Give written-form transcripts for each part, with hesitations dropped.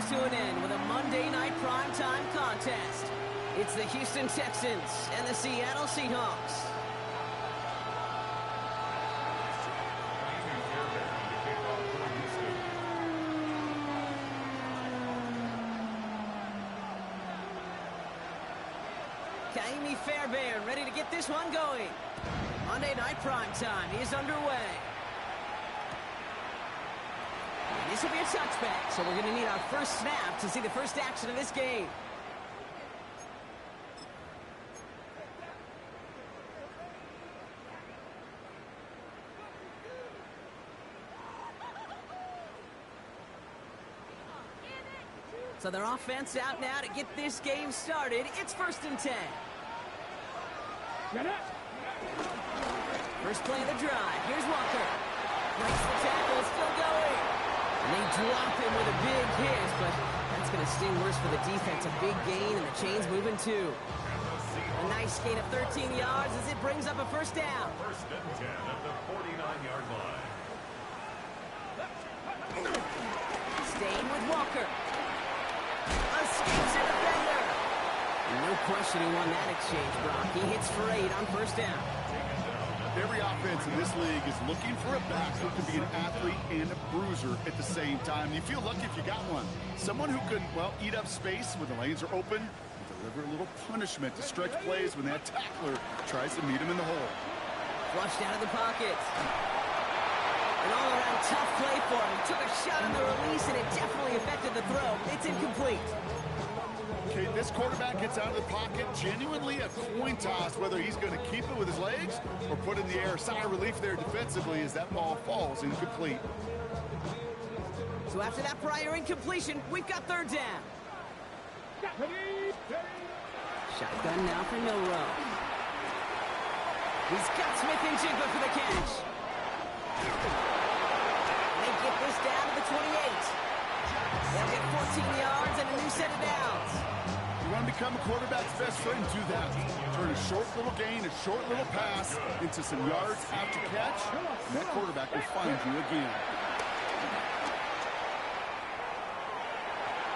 to an end with a Monday night primetime contest. It's the Houston Texans and the Seattle Seahawks. Fairbairn ready to get this one going. Monday night primetime is underway. This will be a touchback, so we're going to need our first snap to see the first action of this game. So their offense out now to get this game started. It's 1st and 10. First play of the drive. Here's Walker. Breaks the tackle, still going. And they drop him with a big hit, but that's going to sting worse for the defense. A big gain, and the chain's moving too. A nice gain of 13 yards as it brings up a first down. 1st and 10 at the 49-yard line. Staying with Walker. Escapes a defender. No question he won that exchange, Brock. He hits for 8 on 1st down. Every offense in this league is looking for a back who can be an athlete and a bruiser at the same time. You feel lucky if you got one. Someone who can, well, eat up space when the lanes are open, and deliver a little punishment to stretch plays when that tackler tries to meet him in the hole. Flushed out of the pocket. An all-around tough play for him. He took a shot on the release, and it definitely affected the throw. It's incomplete. Okay, this quarterback gets out of the pocket, genuinely a coin toss whether he's going to keep it with his legs or put in the air. Sigh of relief there defensively as that ball falls incomplete. So after that prior incompletion, we've got 3rd down. Shotgun now for Milrow. He's got Smith and Jigba for the catch. They get this down to the 28. They'll get 14 yards and a new set of downs. You want to become a quarterback's best friend, do that. Turn a short little gain, a short little pass into some yards after catch, and that quarterback will find you again.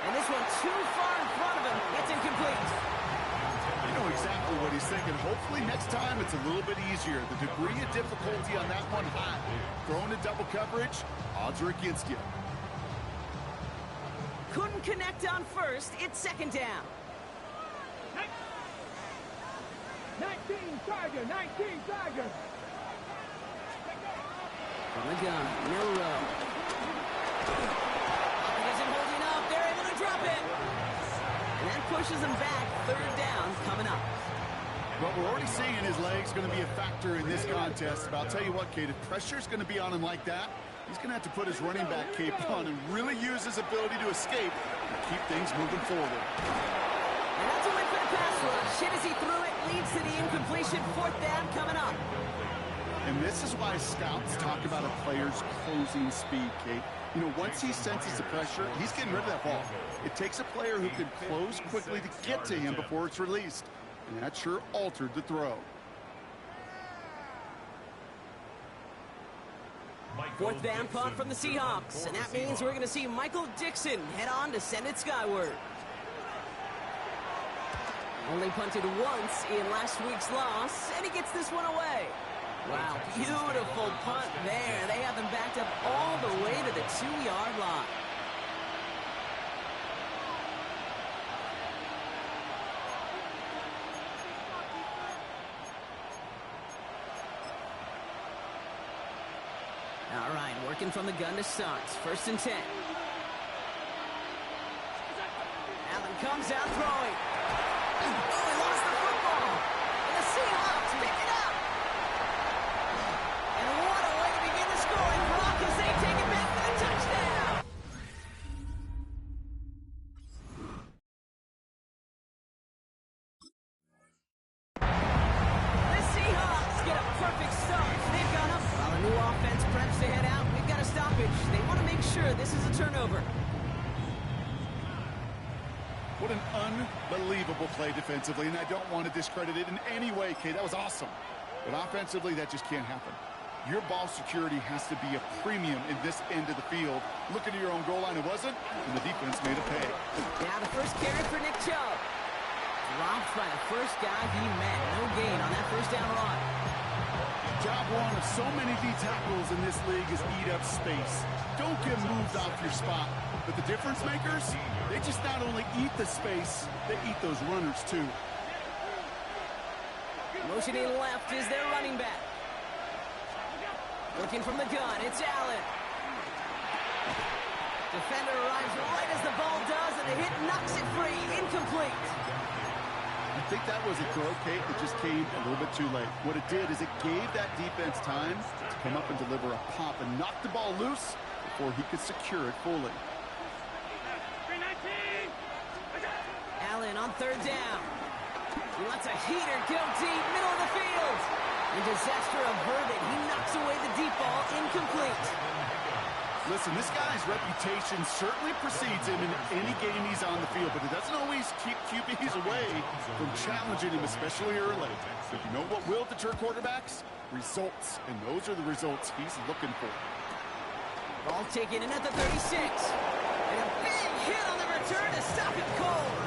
And this one too far in front of him. It's incomplete. You know exactly what he's thinking. Hopefully next time it's a little bit easier. The degree of difficulty on that one high. Throwing a double coverage, odds are against you. Couldn't connect on 1st. It's 2nd down. 19 Tiger, 19 Tiger. From the gun, Milrow. He isn't holding up. They're able to drop it. And that pushes him back. 3rd down coming up. Well, we're already seeing his legs going to be a factor in this contest. But I'll tell you what, Kate, if pressure's going to be on him like that, he's going to have to put his running back cape on and really use his ability to escape and keep things moving forward. And that's a win for the pass rush. Hit as he threw it, leads to the incompletion. 4th down coming up. And this is why scouts talk about a player's closing speed, Kate. You know, once he senses the pressure, he's getting rid of that ball. It takes a player who can close quickly to get to him before it's released. And that sure altered the throw. 4th down punt from the Seahawks. And that means we're going to see Michael Dixon head on to send it skyward. Only punted once in last week's loss, and he gets this one away. Wow, beautiful punt there. They have them backed up all the way to the 2-yard line. All right, working from the gun to start. 1st and 10. Allen comes out throwing. Oh, he lost the football. And the Seahawks pick it up. And what a way to begin the scoring block as they take it back for the touchdown. The Seahawks get a perfect start. They've gone up while the new offense preps to head out. We've got a stoppage. They want to make sure this is a turnover. What an unbelievable play defensively, and I don't want to discredit it in any way, Kate. That was awesome. But offensively, that just can't happen. Your ball security has to be a premium in this end of the field. Looking at your own goal line, it wasn't, and the defense made a pay. Now the first carry for Nick Chubb. Dropped by the first guy he met. No gain on that first down run. Job one of so many D tackles in this league is eat up space. Don't get moved off your spot. But the difference makers, they just not only eat the space, they eat those runners too. Motioning left is their running back. Looking from the gun, it's Allen. Defender arrives right as the ball does, and the hit knocks it free. Incomplete. I think that was a throw, Kate, that just came a little bit too late. What it did is it gave that defense time to come up and deliver a pop and knock the ball loose before he could secure it fully. Allen on third down. He lets a heater go deep, middle of the field. And disaster averted. He knocks away the deep ball, incomplete. Listen, this guy's reputation certainly precedes him in any game he's on the field, but it doesn't always keep QBs away from challenging him, especially early. But you know what will deter quarterbacks? Results, and those are the results he's looking for. Ball taken in at the 36. And a big hit on the return to stop it cold.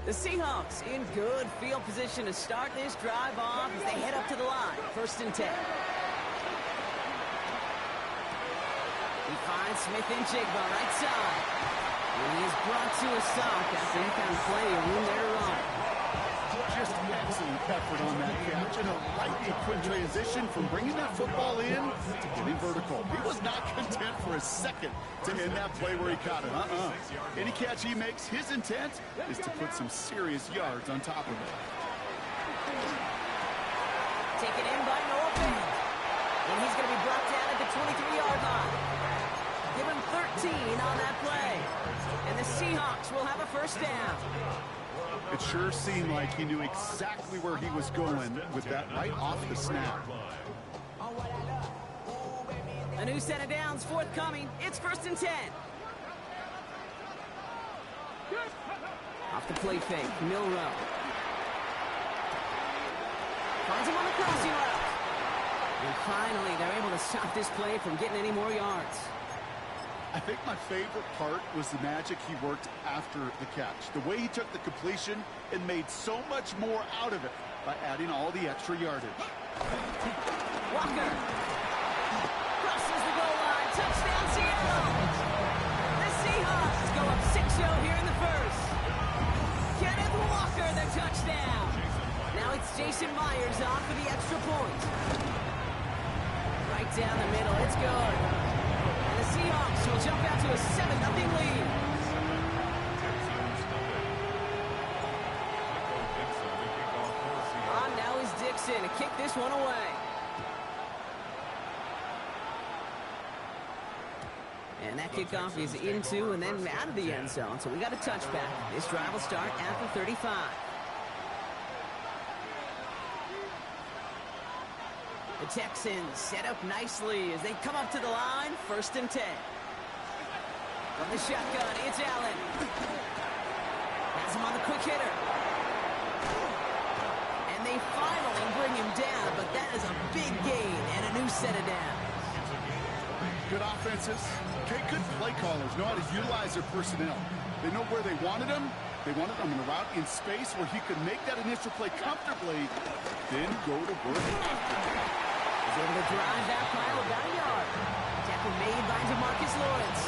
The Seahawks in good field position to start this drive off as they head up to the line. 1st and 10. He finds Smith and Jigba right side. And he is brought to a stop after he found plenty of room there to run. Just excellent effort on that catch and a lightning quick transition from bringing that football in to getting vertical. He was not content for a second to end that play where he caught it. Any catch he makes, his intent is to put some serious yards on top of it. Taken in by Noah Fant. And he's going to be brought down at the 23-yard line. Give him 13 on that play. And the Seahawks will have a first down. It sure seemed like he knew exactly where he was going with that right off the snap. A new set of downs forthcoming. It's 1st and 10. Off the play fake, Milrow. Finds him on the crossing route. And finally, they're able to stop this play from getting any more yards. I think my favorite part was the magic he worked after the catch. The way he took the completion and made so much more out of it by adding all the extra yardage. Walker crosses the goal line. Touchdown, Seattle. The Seahawks go up 6-0 here in the first. Kenneth Walker, the touchdown. Now it's Jason Myers on for the extra point. Right down the middle. It's good. The Seahawks will jump out to a 7-0 lead. On now is Dixon to kick this one away. And that kickoff is into and then out of the end zone. So we got a touchback. This drive will start after 35. The Texans set up nicely as they come up to the line. 1st and 10. From the shotgun, it's Allen. Has him on the quick hitter. And they finally bring him down, but that is a big gain and a new set of downs. Good offenses. Okay, good play callers know how to utilize their personnel. They know where they wanted him. They wanted him in a route in space where he could make that initial play comfortably, then go to work after. He's able to drive that pile about a yard. Tackle made by DeMarcus Lawrence.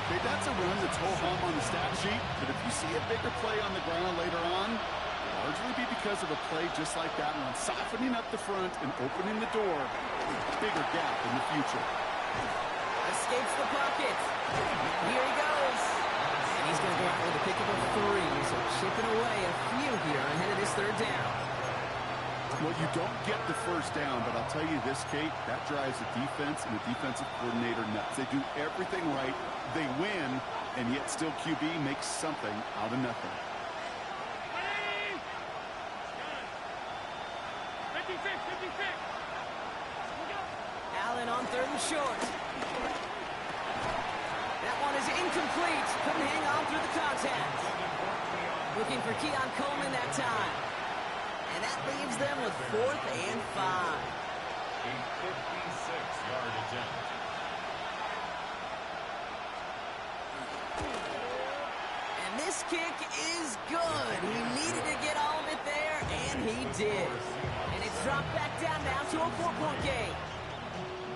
Okay, that's a run that's ho-hum on the stat sheet, but if you see a bigger play on the ground later on, it'll largely be because of a play just like that one, softening up the front and opening the door to a bigger gap in the future. Escapes the pocket. Here he goes. And he's going to go out with a pick of a 3, so chipping away a few here ahead of this 3rd down. Well, you don't get the first down, but I'll tell you this, Kate, that drives the defense and the defensive coordinator nuts. They do everything right, they win, and yet still QB makes something out of nothing. 56. him short. That one is incomplete. Couldn't hang on through the contact. Looking for Keon Coleman that time. And that leaves them with 4th and 5. A 56-yard attempt. And this kick is good. He needed to get all of it there, and he did. And it's dropped back down now to a 4-point game.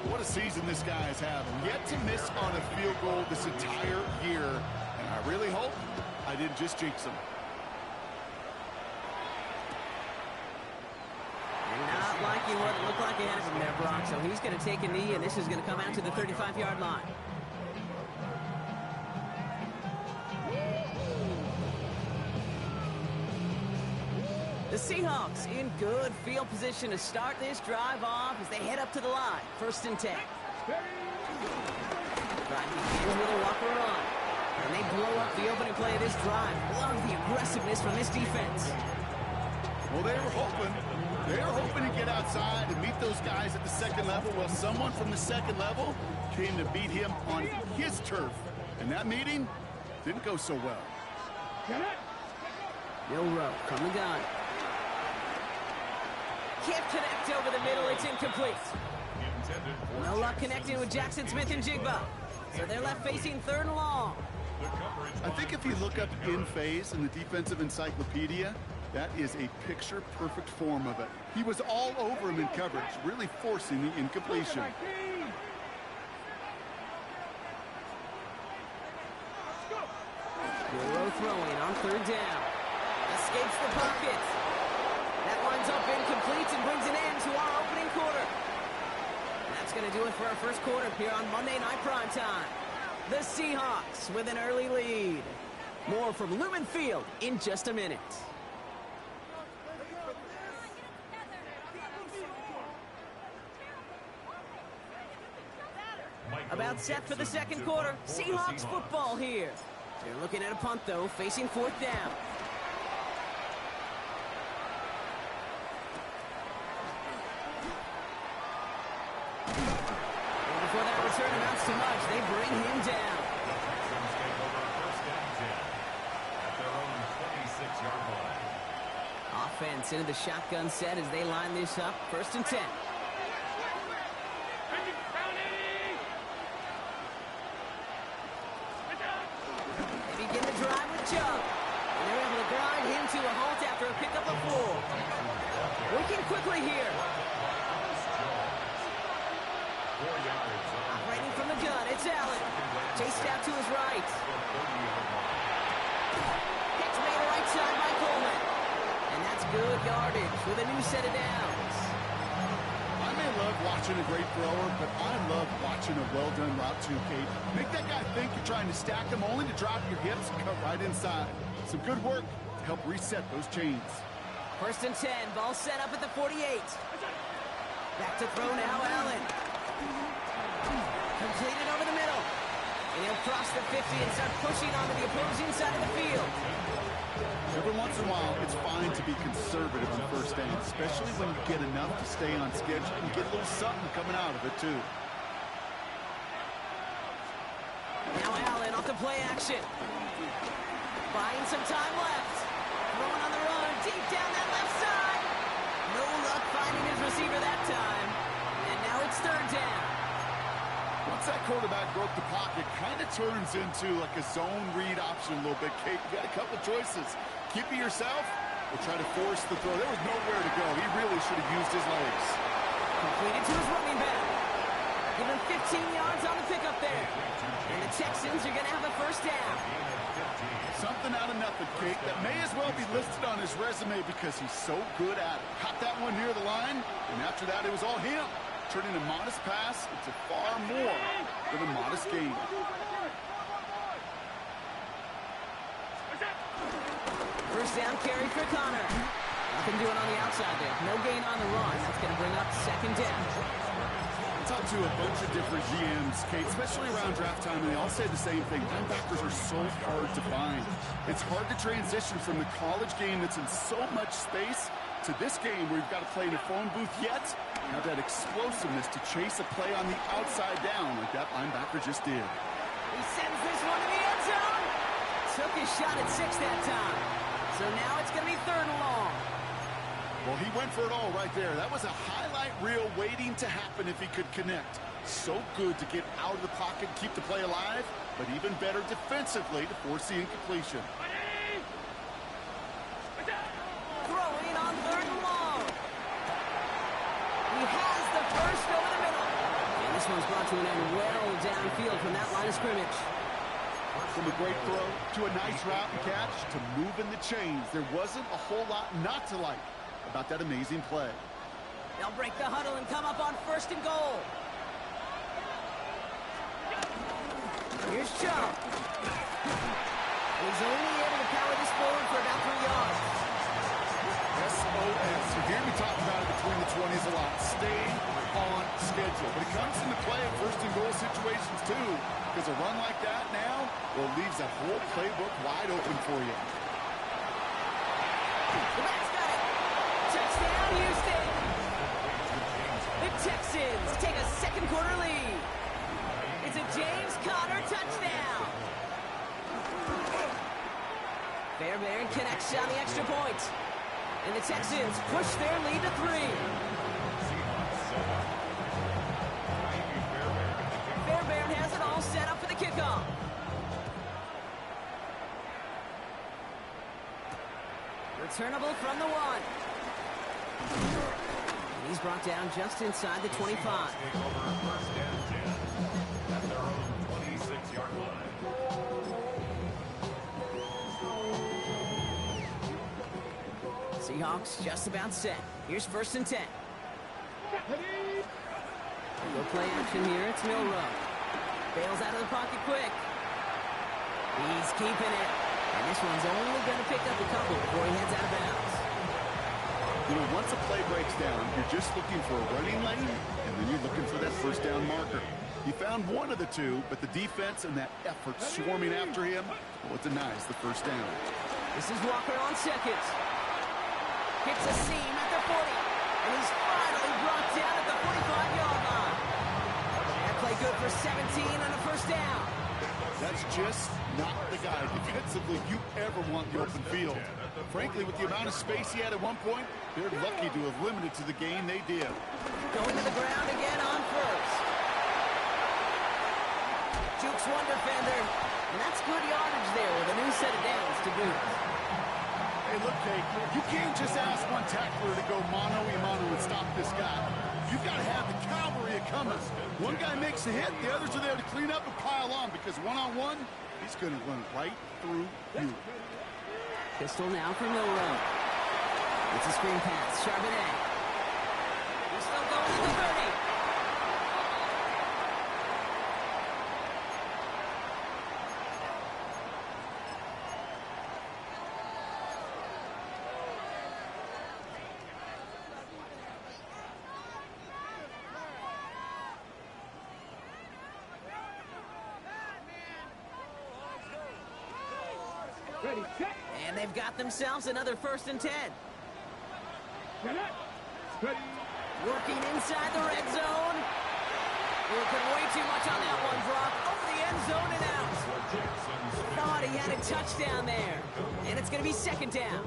What a season this guy is having. Yet to miss on a field goal this entire year. And I really hope I didn't just jinx him. Not liking what it looked like ahead of him there, Brock. So he's going to take a knee, and this is going to come out to the 35-yard line. The Seahawks in good field position to start this drive off as they head up to the line. 1st and 10. Trying to begin with a walk or run. And they blow up the opening play of this drive. Love the aggressiveness from this defense. Well, they were hoping to get outside and meet those guys at the 2nd level. Well, someone from the 2nd level came to beat him on his turf. And that meeting didn't go so well. Bill Rowe from the gun. Can't connect over the middle. It's incomplete. No luck connecting with Jackson Smith and Jigba. So they're left facing 3rd and long. I think if you look up in phase in the defensive encyclopedia, that is a picture-perfect form of it. He was all over him in coverage, really forcing the incompletion. Burrow throwing on 3rd down. Escapes the pocket. That winds up incomplete and brings an end to our opening quarter. And that's going to do it for our first quarter here on Monday Night Primetime. The Seahawks with an early lead. More from Lumen Field in just a minute. About set for the 2nd quarter. Seahawks football here. They're looking at a punt, though, facing 4th down. And before that return amounts to much, they bring him down. Texans take over 1st and 10 at their own 26-yard line. Offense into the shotgun set as they line this up. 1st and 10. To a halt after a pickup of 4. Working quickly here. Operating from the gun, it's Allen. Chased out to his right. Catch made right side by Coleman. And that's good yardage with a new set of downs. I may love watching a great thrower, but I love watching a well-done route too, Kate. Make that guy think you're trying to stack him only to drop your hips and cut right inside. Some good work to help reset those chains. 1st and 10, ball set up at the 48. Back to throw now, Allen. Completed over the middle. And he'll cross the 50 and start pushing onto the opposing side of the field. Every once in a while, it's fine to be conservative on 1st down, especially when you get enough to stay on schedule and get a little something coming out of it, too. Now Allen off the play action. Buying some time left. Throwing on the run, deep down that left side. No luck finding his receiver that time. And now it's 3rd down. Once that quarterback broke the pocket, kind of turns into like a zone read option a little bit, Kate. You got a couple choices. Keep it yourself or try to force the throw. There was nowhere to go. He really should have used his legs. Completed to his running back. Give him 15 yards on the pickup there. And the Texans are going to have a 1st down. Something out of nothing, Kate. That may as well be listed on his resume because he's so good at it. Caught that one near the line, and after that, it was all him. Turning a modest pass into far more than a modest gain. 1st down carry for Connor. Nothing doing on the outside there. No gain on the run. That's going to bring up 2nd down. Talk to a bunch of different GMs, Kate, especially around draft time, and they all say the same thing. Linebackers are so hard to find. It's hard to transition from the college game that's in so much space to this game where you've got to play in a phone booth yet. Have that explosiveness to chase a play on the outside down like that linebacker just did. He sends this one to the end zone. Took his shot at 6 that time. So now it's going to be 3rd and long. Well, he went for it all right there. That was a highlight reel waiting to happen if he could connect. So good to get out of the pocket and keep the play alive, but even better defensively to force the incompletion. Throwing on 3rd and long. He has the first over the middle. And this one's brought to an end well downfield from that line of scrimmage. From a great throw to a nice route and catch to moving the chains. There wasn't a whole lot not to like about that amazing play. They'll break the huddle and come up on 1st and goal. Here's Chubb. He's only able to power this forward for about 3 yards. SOS. You hear me talk about it between the 20s a lot. Stay on schedule. But it comes into play in 1st and goal situations too. Because a run like that now, well, leaves that whole playbook wide open for you. The back's got it. Touchdown, Houston. The Texans take a 2nd quarter lead. It's a James Conner touchdown. Fairbairn connects on the extra point. And the Texans push their lead to 3. Fairbairn has it all set up for the kickoff. Returnable from the 1. And he's brought down just inside the 25. Take over 1st and 10 at their own 26-yard line. Seahawks just about set. Here's 1st and 10. No play action here. It's Milrow. Bails out of the pocket quick. He's keeping it. And this one's only going to pick up a couple before he heads out of bounds. You know, once a play breaks down, you're just looking for a running lane, and then you're looking for that 1st down marker. He found one of the two, but the defense and that effort swarming after him, well, it denies the 1st down. This is Walker on 2nd. Hits a seam at the 40. And he's finally brought down at the 45-yard line. That play good for 17 and a 1st down. That's just not the guy defensively you ever want in the open field. Frankly, with the amount of space he had at one point, they're lucky to have limited to the gain they did. Going to the ground again on 1st. Jukes one defender. And that's good yardage there with a new set of downs to boot. Hey, look, Kate, you can't just ask one tackler to go mano-a-mano and stop this guy. You've got to have the cavalry coming. One guy makes a hit, the others are there to clean up and pile on, because one-on-one, he's going to run right through you. Pistol now for Milrow. It's a screen pass. Charbonnet. He's still going to the 30. Ready, set. And they've got themselves another 1st and 10. Ready. Working inside the red zone. Working way too much on that one, Brock. Over the end zone and out. Thought he had a touchdown there. And it's going to be 2nd down.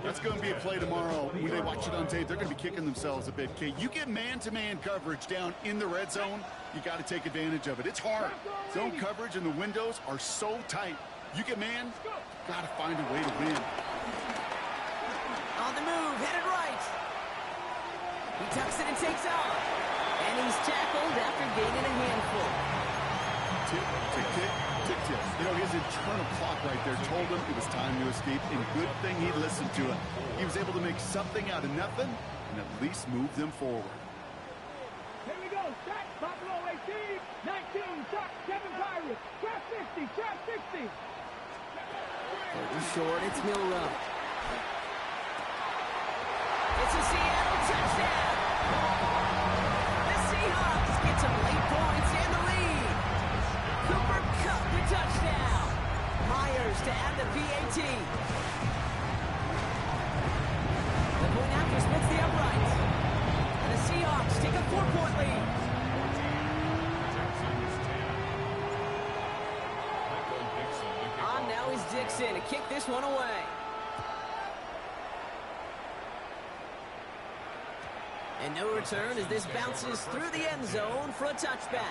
That's going to be a play tomorrow. When they watch it on tape, they're going to be kicking themselves a bit, Kate. You get man-to-man coverage down in the red zone, you got to take advantage of it. It's hard. Zone coverage and the windows are so tight. You get man, got to find a way to win. On the move, headed right. He tucks it and takes off. And he's tackled after gaining a handful. Tick, tick, tick, tick, tick. You know, his internal clock right there told him it was time to escape, and good thing he listened to it. He was able to make something out of nothing and at least move them forward. Here we go. Shot. Buffalo 18. 19. Shot. 7 Pirates. Trap 60. Trap 60. Short, it's Milrow. It's a Seattle touchdown. The Seahawks get some late points and the lead. Cooper Kupp the touchdown. Myers to add the PAT. The Point after splits the uprights. And the Seahawks take a 4-point lead. On now is Dixon to kick this one away. And no return as this bounces through the end zone for a touchback.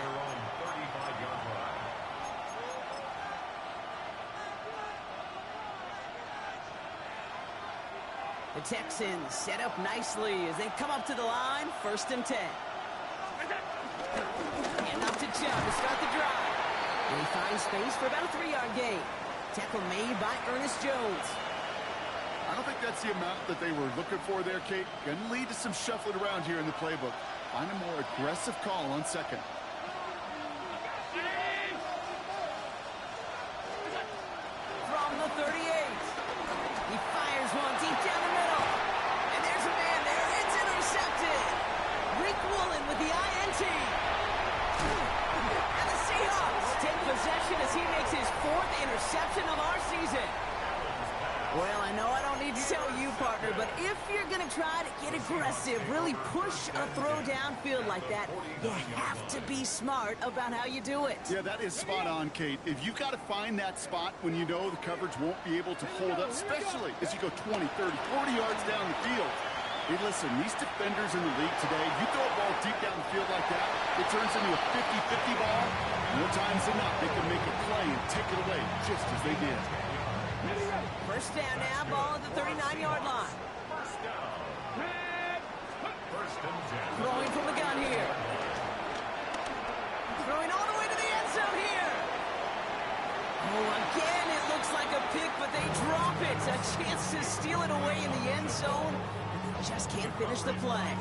The Texans set up nicely as they come up to the line, 1st and 10. And up to Chubb to start the drive. And he finds space for about a 3-yard gain. Tackle made by Ernest Jones. I don't think that's the amount that they were looking for there, Kate. Going to lead to some shuffling around here in the playbook. Find a more aggressive call on 2nd. From the 38. He fires one deep down the middle. And there's a man there. It's intercepted. Rick Woolen with the INT. And the Seahawks take possession as he makes his 4th interception of our season. Well, I know I don't need to tell you, partner, but if you're going to try to get aggressive, really push a throw downfield like that, you have to be smart about how you do it. Yeah, that is spot on, Kate. If you've got to find that spot when you know the coverage won't be able to hold up, especially as you go 20, 30, 40 yards down the field. Hey, listen, these defenders in the league today, you throw a ball deep down the field like that, it turns into a 50-50 ball. More times than not, they can make a play and take it away just as they did. 1st down now, ball at the 39-yard line. Throwing from the gun here. Throwing all the way to the end zone here. Oh, again, it looks like a pick, but they drop it. A chance to steal it away in the end zone. Just can't finish the play.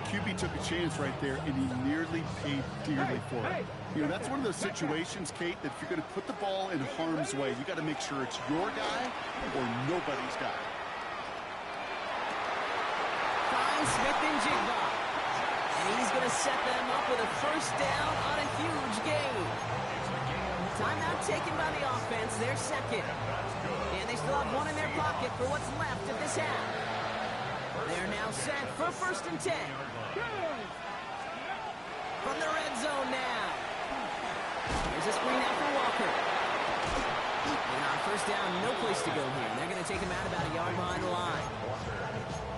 QB took a chance right there, and he nearly paid dearly for it. You know, that's one of those situations, Kate, that if you're going to put the ball in harm's way, you got to make sure it's your guy or nobody's guy. Finds Smith and Jigba. And he's going to set them up with a 1st down on a huge gain. Timeout taken by the offense, their 2nd. And they still have one in their pocket for what's left of this half. They're now set for 1st and 10. From the red zone now. Here's a screen out for Walker. And on 1st down, no place to go here. They're going to take him out about a yard behind the line.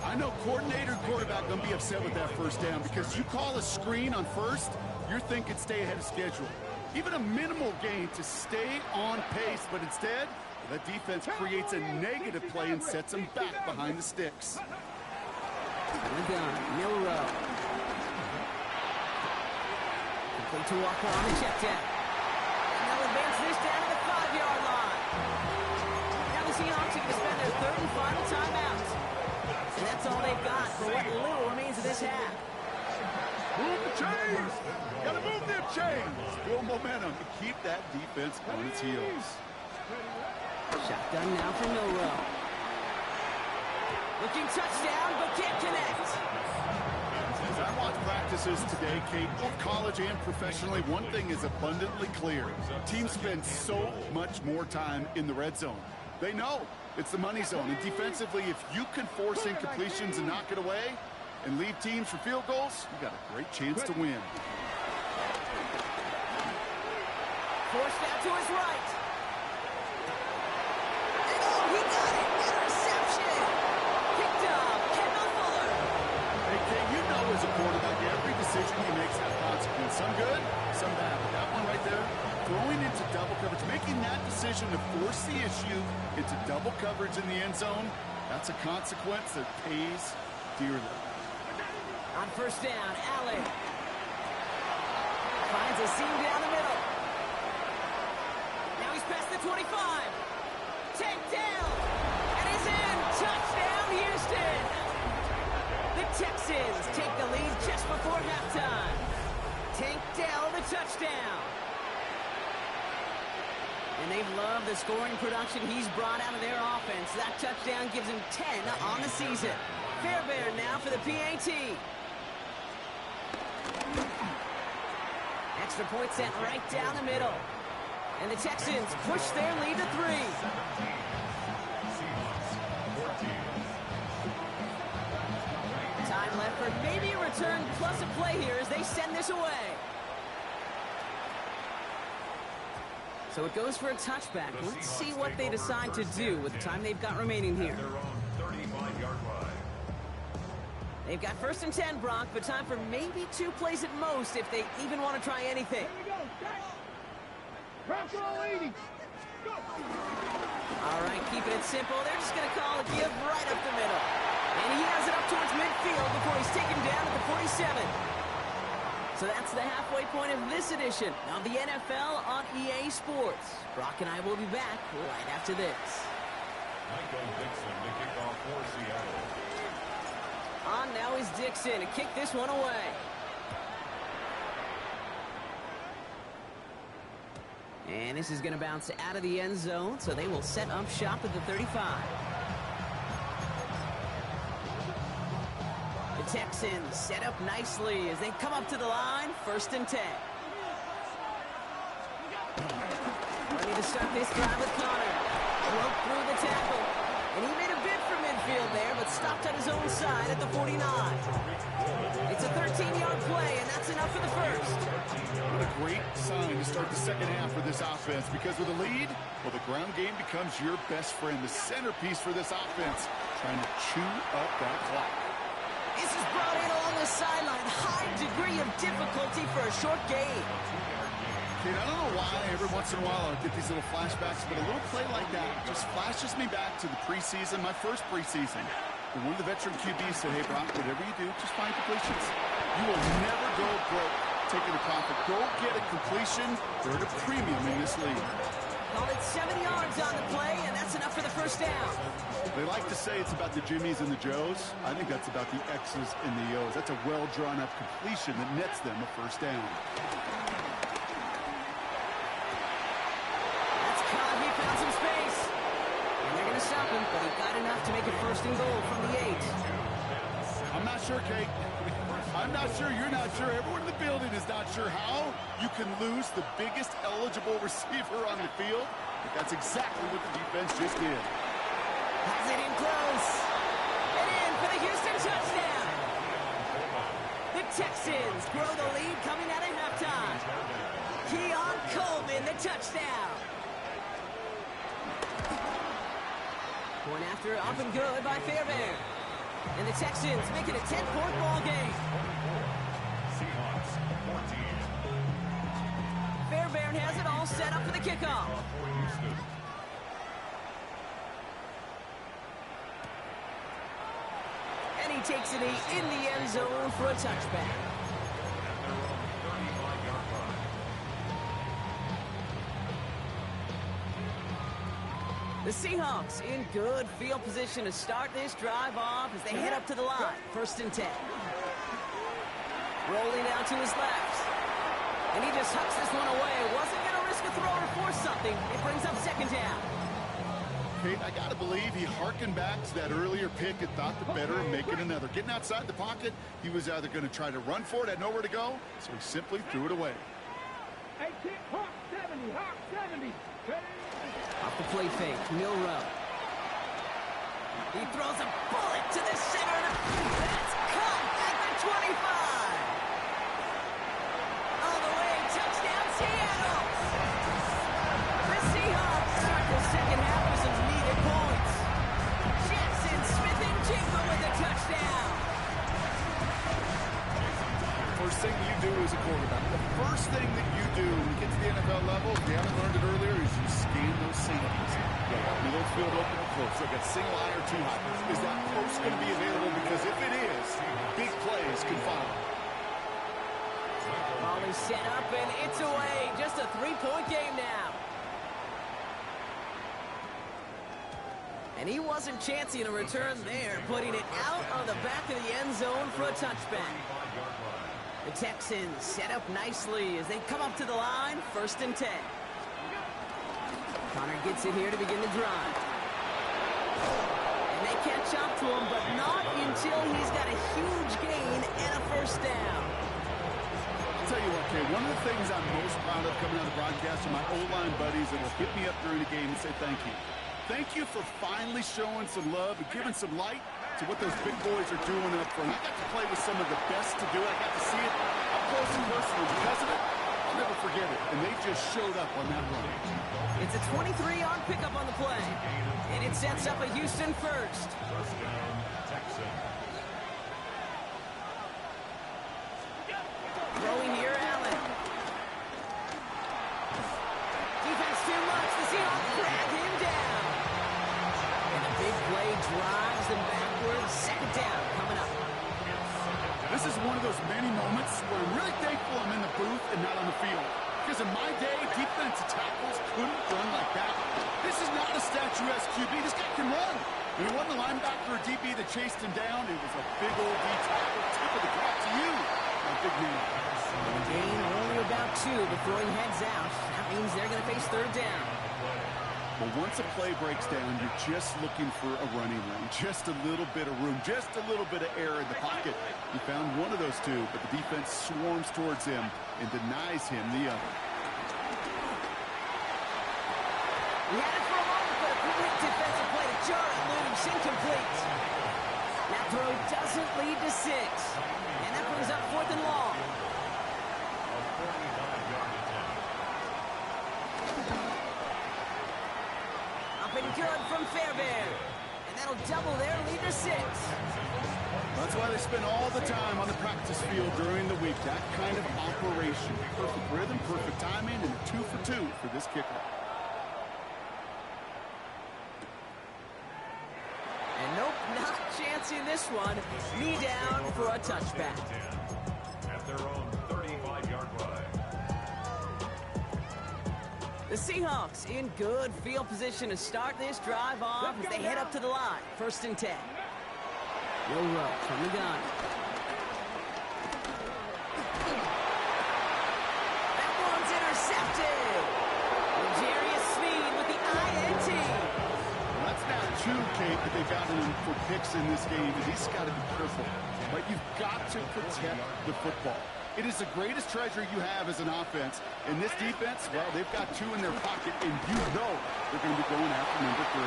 I know coordinator and quarterback going to be upset with that 1st down because you call a screen on 1st, you're thinking stay ahead of schedule. Even a minimal gain to stay on pace, but instead, the defense creates a negative play and sets them back behind the sticks. On the gun, Milrow. Complete to Walker on the check down. And they'll advance this down to the 5-yard line. Now the Seahawks are going to spend their 3rd and final timeout. And that's all they've got for what little remains of this half. Move the chains! Gotta move them chains! Build momentum to keep that defense on its heels. Shotgun now for Milrow. Looking touchdown, but can't connect. As I watch practices today, Kate, both college and professionally, one thing is abundantly clear. Teams spend so much more time in the red zone. They know it's the money zone. And defensively, if you can force incompletions and knock it away and leave teams for field goals, you got a great chance to win. Forced out to his right. And oh, he got it! Interception! Picked up, Kendall Fuller. Hey, Kate, you know as a quarterback, every decision he makes has consequence. Some good, some bad. But that one right there, throwing into double coverage, making that decision to force the issue into double coverage in the end zone, that's a consequence that pays dearly. On 1st down, Allen finds a seam down the middle. Now he's past the 25. Tanked down. And he's in. Touchdown, Houston. The Texans take the lead just before halftime. Tank Dell, the touchdown. And they've loved the scoring production he's brought out of their offense. That touchdown gives him 10 on the season. Fairbairn now for the PAT. Extra point sent right down the middle. And the Texans push their lead to 3. return plus a play here as they send this away. So it goes for a touchback. Let's see what they decide to do with the time they've got remaining here. Their own 35-yard line. They've got 1st and 10, Brock, but time for maybe 2 plays at most if they even want to try anything. Here we go. Set. Press roll 80. Go. All right, keeping it simple. They're just going to call a give right up the middle. And he has it up towards midfield before he's taken down at the 47. So that's the halfway point of this edition of the NFL on EA Sports. Brock and I will be back right after this. Michael Dixon to kick off for Seattle. On now is Dixon to kick this one away. And this is going to bounce out of the end zone, so they will set up shop at the 35. The Texans set up nicely as they come up to the line, 1st and 10. Ready to start this drive with Connor. Broke through the tackle. And he made a bid for midfield there, but stopped on his own side at the 49. It's a 13-yard play, and that's enough for the first. What a great sign to start the second half for this offense, because with a lead, well, the ground game becomes your best friend, the centerpiece for this offense, trying to chew up that clock. This is brought in along the sideline. High degree of difficulty for a short gain. Kate, I don't know why every once in a while I get these little flashbacks, but a little play like that just flashes me back to the preseason, my first preseason. And one of the veteran QBs said, hey, Brock, whatever you do, just find completions. You will never go broke taking a profit. Go get a completion. They're at a premium in this league. Called it 7 yards on the play, and that's enough for the first down. They like to say it's about the Jimmies and the Joes. I think that's about the X's and the O's. That's a well-drawn-up completion that nets them a first down. Stop him, but he got enough to make it 1st and goal from the 8. I'm not sure, Kate. I'm not sure. You're not sure. Everyone in the building is not sure how you can lose the biggest eligible receiver on the field. But that's exactly what the defense just did. Has it in close. And in for the Houston touchdown. The Texans grow the lead coming out of halftime. Keon Coleman, the touchdown. Point after, up and good by Fairbairn. And the Texans make it a 10-point ball game. Seahawks 14. Fairbairn has it all set up for the kickoff. And he takes it in the end zone for a touchback. The Seahawks in good field position to start this drive off as they head up to the line. 1st and 10. Rolling out to his left. And he just hucks this one away. Wasn't going to risk a throw or force something. It brings up 2nd down. Kate, I got to believe he harkened back to that earlier pick and thought the better of making another. Getting outside the pocket, he was either going to try to run for it, had nowhere to go, so he simply threw it away. 18, Hawk 70, Hawk 70. Off the play fake, Milrow. He throws a bullet to the center. That's caught at the 25. All the way, touchdown Seattle. The Seahawks start the second half with some needed points. Jackson Smith and Jigba with a touchdown. First thing you do as a quarterback, the first thing that you do when you get to the NFL level, if you haven't learned it earlier, is you scan those safeties. Middle field open or close, like a single eye or two high. Is that post going to be available? Because if it is, big plays can follow. Ball is set up and it's away. Just a 3-point game now. And he wasn't chancing a return there, putting it out on the back of the end zone for a touchback. The Texans set up nicely as they come up to the line, 1st and 10. Connor gets it here to begin the drive. And they catch up to him, but not until he's got a huge gain and a 1st down. I'll tell you what, Kay, one of the things I'm most proud of coming out of the broadcast are my O-line buddies that will hit me up during the game and say thank you. Thank you for finally showing some love and giving some light to what those big boys are doing up front. I got to play with some of the best to do it. I got to see it up close and personal. Because of it, I'll never forget it. And they just showed up on that run. It's a 23-yard pickup on the play. And it sets up a Houston first. First down, Texans. Throwing here, Allen. Defense too much. The Seahawks drag him down. And a big play drives them backwards. Second down coming up. This is one of those many moments where I'm really thankful I'm in the booth and not on the field. Because in my day, defensive tackles couldn't run like that. This is not a statuesque QB. This guy can run. And it wasn't the linebacker or DB that chased him down. It was a big old D tackle. Tip of the cap to you, my big man. Gain only about 2, but throwing heads out. That means they're going to face third down. But once a play breaks down, you're just looking for a running lane. Just a little bit of room. Just a little bit of air in the pocket. He found one of those two, but the defense swarms towards him and denies him the other. He had it for a moment, but a quick defensive play to jar it loose. Incomplete. That throw doesn't lead to 6. And that brings up 4th and long. A 45-yard attempt. Up and good from Fairbairn. And that'll double their lead to 6. That's why they spend all the time on the practice field during the week. That kind of operation. Perfect rhythm, perfect timing, and a 2 for 2 for this kicker. And nope, not chancing this one. Knee down for a touchback. At their own 35-yard line. The Seahawks in good field position to start this drive off as they head up to the line. 1st and 10. Will Rowe from the gun. That one's intercepted. Jarius Sneed with the INT. Well, that's now 2, Kate, that they've gotten him for picks in this game, and he's got to be careful. But you've got to protect the football. It is the greatest treasure you have as an offense. And this defense, well, they've got 2 in their pocket, and you know they're going to be going after number 3.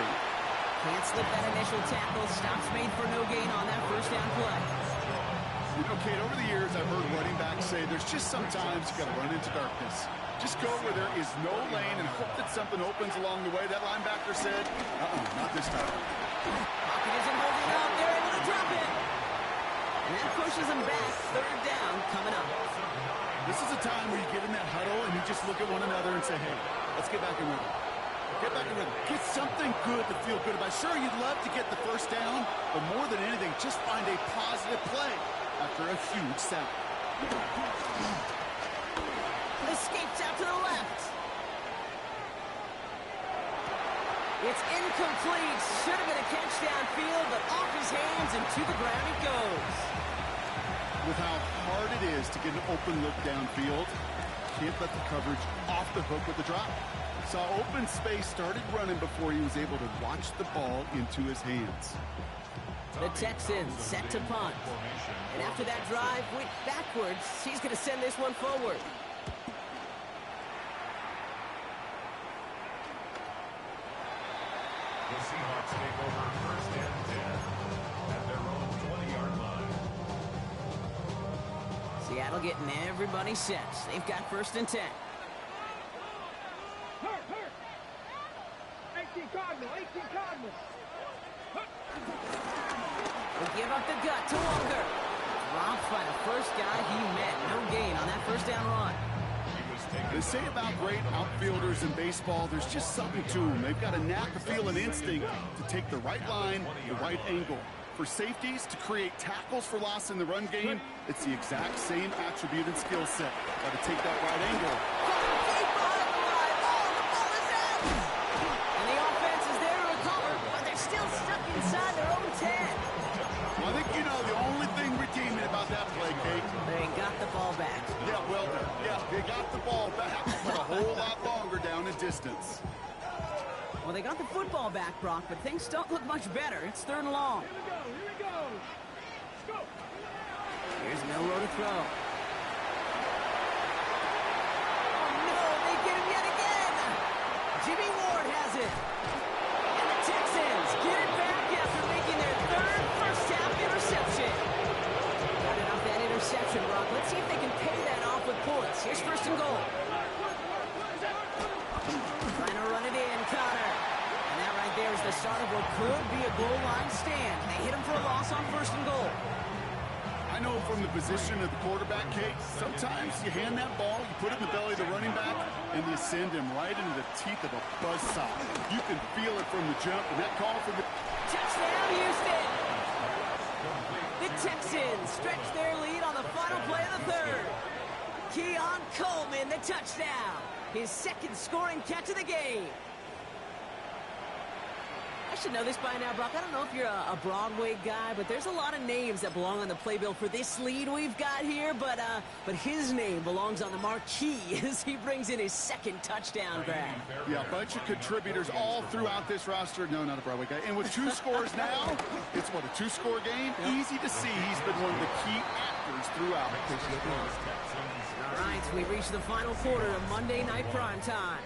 Can't slip that initial tackle. Stops made for no gain on that first down play. You know, Kate, over the years, I've heard running backs say there's just sometimes you got to run into darkness. Just go where there is no lane and hope that something opens along the way. That linebacker said, not this time. Pocket isn't holding up. They're able to drop it. And that pushes them back. Third down coming up. This is a time where you get in that huddle and you just look at one another and say, hey, let's get back in rhythm. Get back in rhythm. Get something good to feel good about. Sure, you'd love to get the first down, but more than anything, just find a positive play after a huge sack. Escapes out to the left. It's incomplete. Should have been a catch downfield, but off his hands and to the ground it goes. With how hard it is to get an open look downfield, can't let the coverage off the hook with the drop. Saw open space, started running before he was able to watch the ball into his hands. The Texans set to punt. And after that drive went backwards, he's going to send this one forward. The Seahawks take over 1st and 10 at their own 20-yard line. Seattle getting everybody set. They've got 1st and 10. Hurt. 18 Cardinal. Will give up the gut to Walker. Dropped by the first guy he met. No gain on that first down run. They say about great outfielders in baseball, there's just something to them. They've got a knack, a feel, an instinct to take the right line, the right angle. For safeties, to create tackles for loss in the run game, it's the exact same attribute and skill set. Got to take that right angle. Deep behind the line. Oh, the ball is out. And the offense is there to recover, but they're still stuck inside their own 10. Well, I think you know the only thing redeeming about that play, Kate. They got the ball back. Yeah, well done. Yeah, they got the ball back, but a whole lot longer down in distance. Well, they got the football back, Brock, but things don't look much better. It's 3rd and long. Here we go. Let's go. Here's Milroe to throw. Oh, no, they get him yet again. Jimmy Ward has it. And the Texans get it back after making their 3rd return, first half interception. Got it off that interception, Brock. Let's see if they can pay that off with points. Here's first and goal. Trying to run it in, Connor. And that right there is the start of what could be a goal line stand. They hit him for a loss on first and goal. I know from the position of the quarterback, Kate, sometimes you hand that ball, you put it in the belly of the running back, and you send him right into the teeth of a buzzsaw. You can feel it from the jump, and that call from the... Touchdown, Houston! The Texans stretch their lead on the final play of the third. Keon Coleman, the touchdown. His second scoring catch of the game. I should know this by now, Brock. I don't know if you're a Broadway guy, but there's a lot of names that belong on the playbill for this lead we've got here, but his name belongs on the marquee as he brings in his second touchdown grab. Yeah, a bunch of contributors all throughout this roster. No, not a Broadway guy. And with two scores now, it's what, a two-score game? Easy to see he's been one of the key actors throughout. All right, so we reach the final quarter of Monday Night Primetime.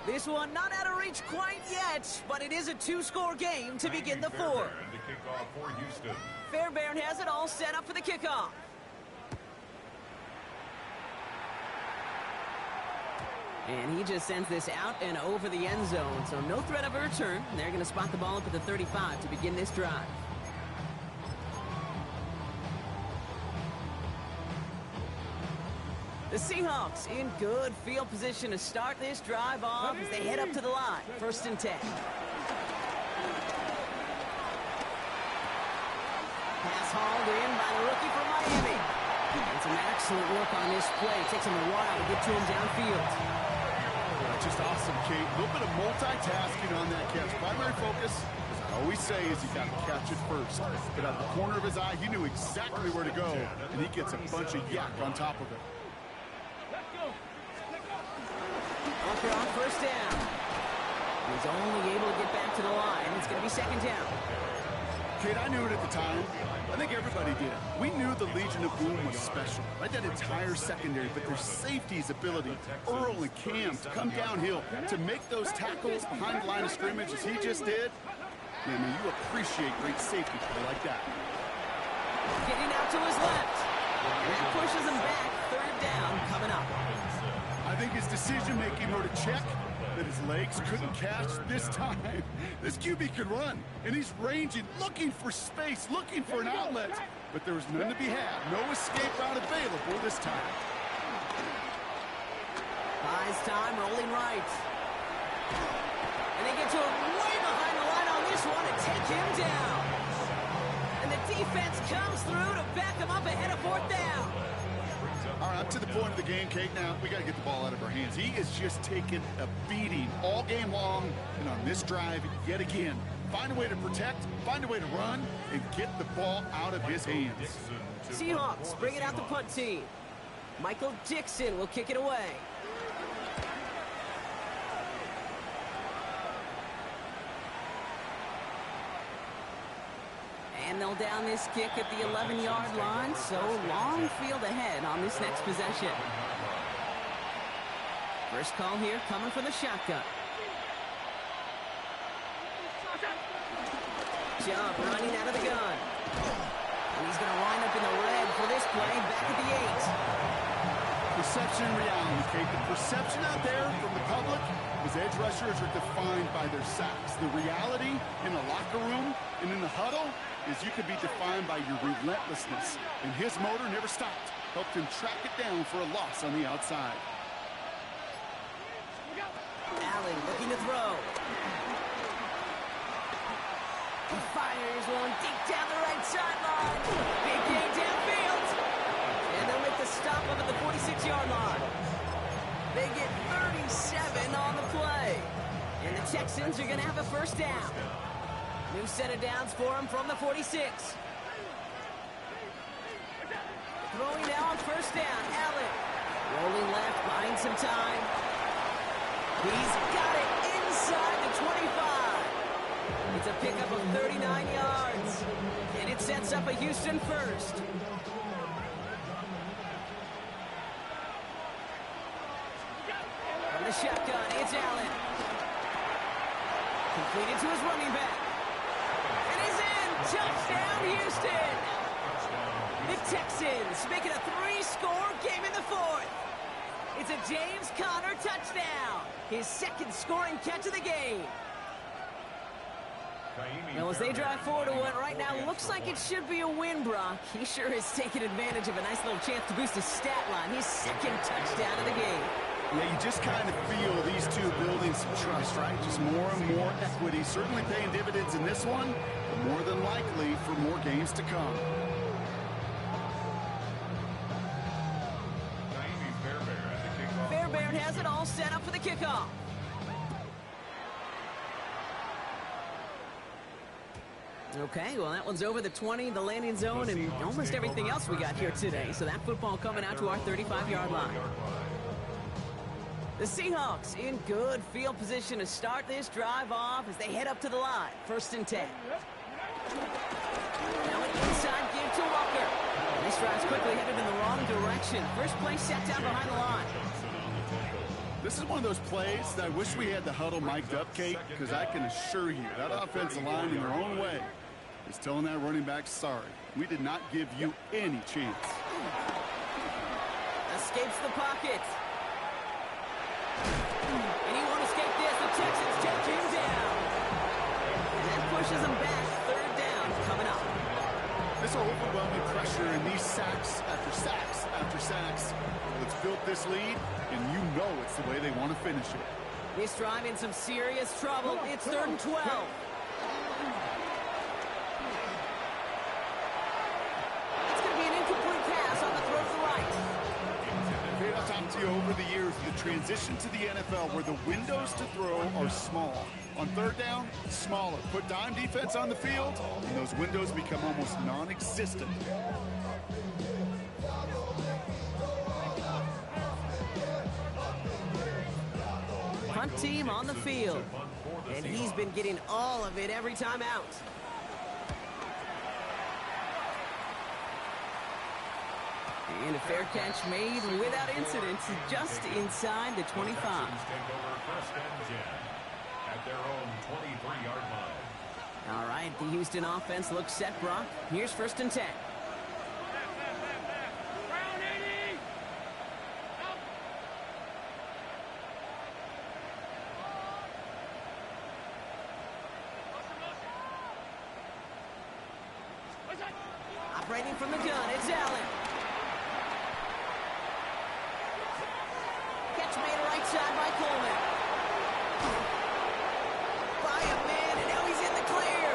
This one not out of reach quite yet, but it is a two-score game to begin the fourth. Fairbairn has it all set up for the kickoff. And he just sends this out and over the end zone, so no threat of a return. They're going to spot the ball up at the 35 to begin this drive. The Seahawks in good field position to start this drive off as they head up to the line. First and 10. Pass hauled in by the rookie from Miami. And some excellent work on this play. It takes him a while to get to him downfield. Just awesome, Kate. A little bit of multitasking on that catch. Primary focus, as I always say, is you got to catch it first. But out of the corner of his eye, he knew exactly where to go, and he gets a bunch of yak on top of it. Walker on first down. He's only able to get back to the line. It's going to be second down. Kate, I knew it at the time. I think everybody did. We knew the Legion of Boom was special. Right, that entire secondary, but their safety's ability, Earl and Cam, to come downhill, to make those tackles behind the line of scrimmage as he just did. Man, you appreciate great safety play like that. Getting out to his left. And that pushes him back. Third down coming up. I think his decision-making were to check that his legs couldn't catch this time. This QB can run, and he's ranging, looking for space, looking for an outlet. But there was none to be had. No escape route available this time. Buys time, rolling right. And they get to him way behind the line on this one and take him down. And the defense comes through to back him up ahead of fourth down. All right, up to the point of the game, Kate. Now, we got to get the ball out of our hands. He is just taking a beating all game long, and on this drive, yet again, find a way to protect, find a way to run, and get the ball out of his hands. Seahawks bringing out the punt team. Michael Dixon will kick it away. And they'll down this kick at the 11-yard line, so long field ahead on this next possession. First call here coming from the shotgun. Jump running out of the gun. And he's going to line up in the red for this play, back at the 8. Perception and reality, Kate. The perception out there from the public is edge rushers are defined by their sacks. The reality in the locker room and in the huddle is you could be defined by your relentlessness. And his motor never stopped. Helped him track it down for a loss on the outside. Allen looking to throw. He fires one deep down the right sideline. Big gain downfield. And they'll make the stop up at the 46-yard line. They get 37 on the play. And the Texans are going to have a first down. New set of downs for him from the 46. Throwing now on first down. Allen rolling left, buying some time. He's got it inside the 25. It's a pickup of 39 yards. And it sets up a Houston first. From the shotgun, it's Allen. Completed to his running back. And he's in. Touchdown, Houston! The Texans make it a 3-score game in the fourth. It's a James Conner touchdown, his second scoring catch of the game. Well, as they drive forward to what right now looks like it should be a win, Brock. He sure has taken advantage of a nice little chance to boost his stat line. His second touchdown of the game. Yeah, you just kind of feel these two building some trust, right? Just more and more equity. Certainly paying dividends in this one, but more than likely for more games to come. Fairbairn has it all set up for the kickoff. Okay, well, that one's over the 20, the landing zone, and almost everything else we got here today. So that football coming out to our 35-yard line. The Seahawks in good field position to start this drive off as they head up to the line. 1st and 10. Now an inside give to Walker. And this drive's quickly headed in the wrong direction. First play set down behind the line. This is one of those plays that I wish we had the huddle mic'd up, Kate, because I can assure you that offensive line in their own way is telling that running back, sorry, we did not give you any chance. Escapes the pocket. And he won't escape this. The Texans take him down. And that pushes him back. 3rd down coming up. This overwhelming pressure and these sacks after sacks after sacks. It's built this lead, and you know it's the way they want to finish it. This drive in some serious trouble. It's 3rd and 12. It's going to be an incomplete pass on the throw to the right. Kate, I've talked to you over the years, the transition to the NFL where the windows to throw are small. On 3rd down, smaller. Put dime defense on the field, and those windows become almost non-existent. Punt team on the field. And he's been getting all of it every time out. And a fair catch made without incident just inside the 25. At their own 23-yard line. All right, the Houston offense looks set, Brock. Here's 1st and 10. Operating from the gun, it's Allen. Catch made right side by Coleman. By a man, and now he's in the clear.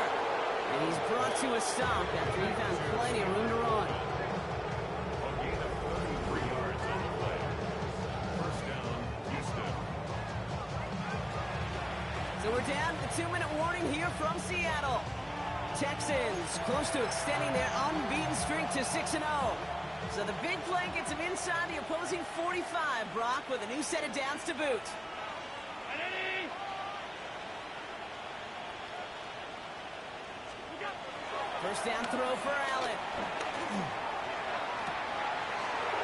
And he's brought to a stop after he found plenty of room to run. A gain of 33 yards on the play. 1st down, Houston. So we're down to the 2-minute warning here from Seattle. Texans close to extending their unbeaten streak to 6-0. So the big play gets him inside the opposing 45, Brock, with a new set of downs to boot. First down throw for Allen.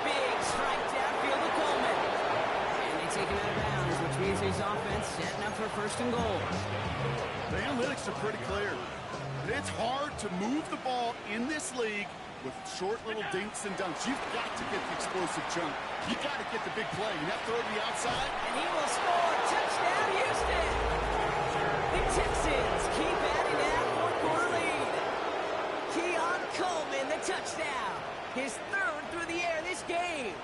Big strike downfield to Coleman. And they take him out of bounds, which means his offense setting up for 1st and goal. The analytics are pretty clear. It's hard to move the ball in this league with short little dinks and dunks. You've got to get the explosive chunk. You've got to get the big play. You have to throw to the outside. And he will score. Touchdown, Houston. The Texans keep adding that 4th-quarter lead. Keon Coleman, the touchdown. His 3rd through the air this game.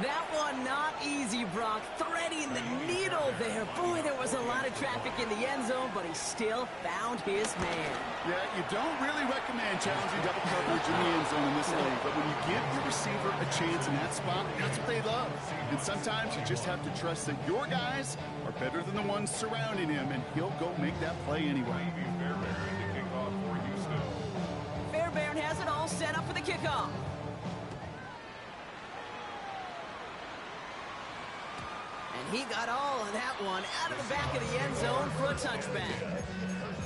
That one not easy, Brock. Threading the needle there. Boy, there was a lot of traffic in the end zone, but he still found his man. Yeah, you don't really recommend challenging double coverage in the end zone in this league, but when you give your receiver a chance in that spot, that's what they love. And sometimes you just have to trust that your guys are better than the ones surrounding him, and he'll go make that play anyway. Fairbairn to kick off for Houston. Fairbairn has it all set up for the kickoff. And he got all of that one out of the back of the end zone for a touchback.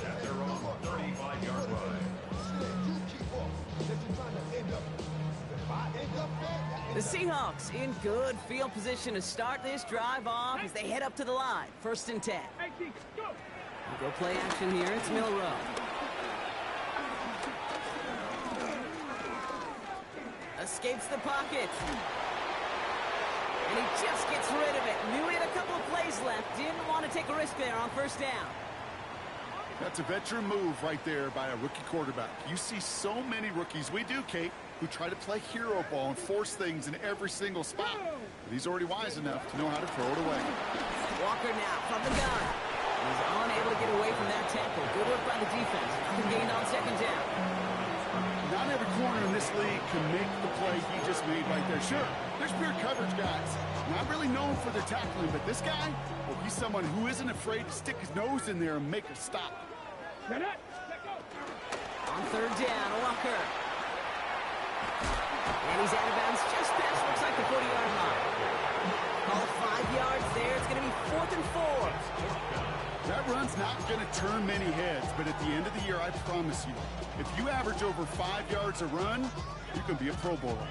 At their own 35-yard line. The Seahawks in good field position to start this drive off as they head up to the line. 1st and 10. Hey, Chief, go. Go play action here. It's Milrow. Escapes the pocket. And he just gets rid of it. Knew he had a couple of plays left. Didn't want to take a risk there on first down. That's a veteran move right there by a rookie quarterback. You see so many rookies, we do, Kate, who try to play hero ball and force things in every single spot. But he's already wise enough to know how to throw it away. Walker now from the gun. He's unable to get away from that tackle. Good work by the defense. Nothing gained on second down. Not every corner in this league can make the play he just made right there. Sure, there's pure coverage guys. Not really known for their tackling, but this guy, well, he's someone who isn't afraid to stick his nose in there and make a stop. On third down, Walker. And he's out of bounds just past, looks like the 40-yard line. Call it 5 yards there. It's going to be 4th and 4. That run's not going to turn many heads, but at the end of the year, I promise you, if you average over 5 yards a run, you can be a Pro Bowler.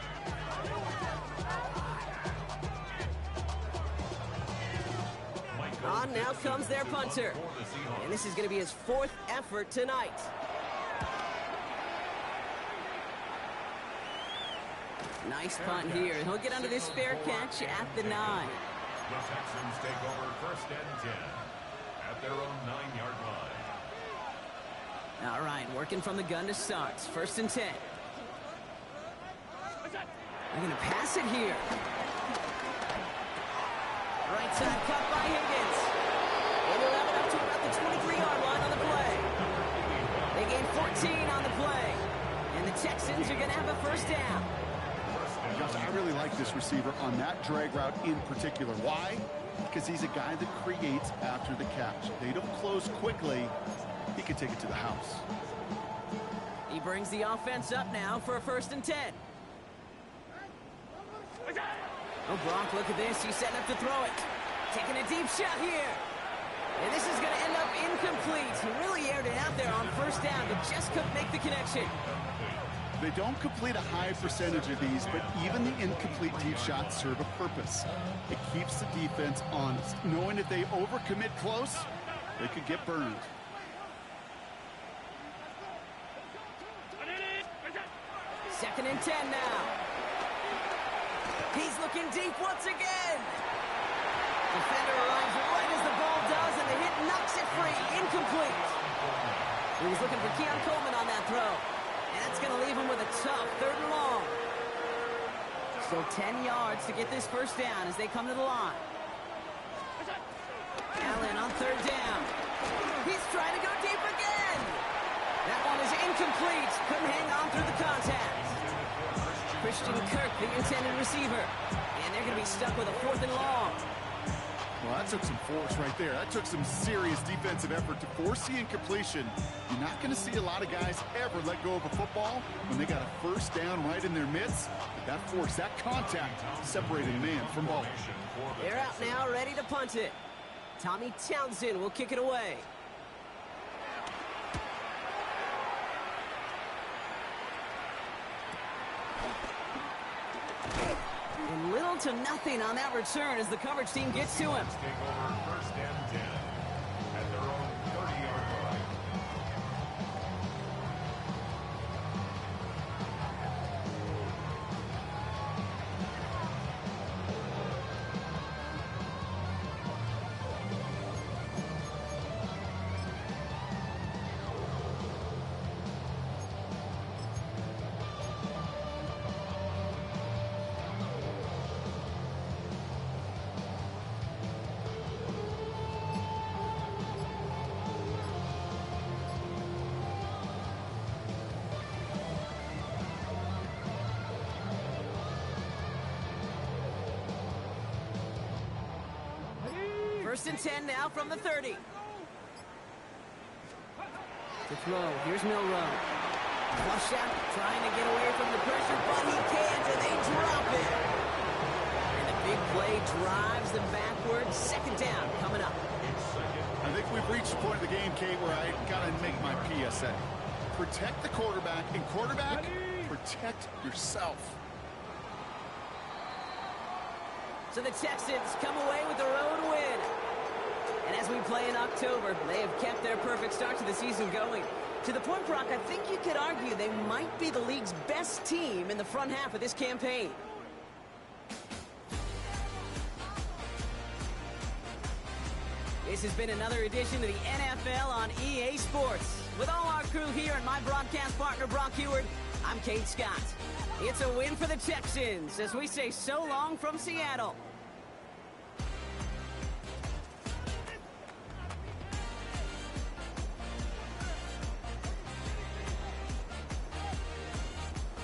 On now comes their punter. And this is going to be his 4th effort tonight. Nice punt here. He'll get under this fair catch at the 9. The Texans take over 1st and 10 at their own 9-yard line. All right, working from the gun to start. 1st and 10. They're going to pass it here. Right side cut by Higgins. And they'll have it up to about the 23-yard line on the play. They gain 14 on the play. And the Texans are going to have a 1st down. I really like this receiver on that drag route in particular. Why? Because he's a guy that creates after the catch. They don't close quickly. He can take it to the house. He brings the offense up now for a 1st and 10. Oh, Gronk, look at this. He's setting up to throw it. Taking a deep shot here. And this is going to end up incomplete. He really aired it out there on 1st down, but just couldn't make the connection. They don't complete a high percentage of these, but even the incomplete deep shots serve a purpose. It keeps the defense honest, knowing if they overcommit close, they could get burned. Second and 10 now. He's looking deep once again. Defender arrives right as the ball does, and the hit knocks it free. Incomplete. He was looking for Keon Coleman on that throw. And that's going to leave him with a tough 3rd and long. So 10 yards to get this 1st down as they come to the line. Allen on 3rd down. He's trying to go deep again. That one is incomplete. Couldn't hang on through the contact. Christian Kirk, the intended receiver. And they're going to be stuck with a 4th and long. Well, that took some force right there. That took some serious defensive effort to force the incompletion. You're not going to see a lot of guys ever let go of a football when they got a 1st down right in their midst. But that force, that contact, separated man from ball. They're out now, ready to punt it. Tommy Townsend will kick it away. And little to nothing on that return as the coverage team gets to him. Take over 1st and 10 at their own 30-yard line. First and 10 now from the 30. To throw, here's Milrow. Flush out, trying to get away from the pressure, but he can't, and they drop it. And the big play drives them backwards. Second down coming up. I think we've reached the point of the game, Kate, where I got to make my PSA. Protect the quarterback, and quarterback, protect yourself. So the Texans come away with the road win. And as As we play in October, they have kept their perfect start to the season going. To the point, Brock, I think you could argue they might be the league's best team in the front half of this campaign. This has been another edition of the NFL on EA Sports. With all our crew here and my broadcast partner, Brock Heward, I'm Kate Scott. It's a win for the Texans as we say so long from Seattle.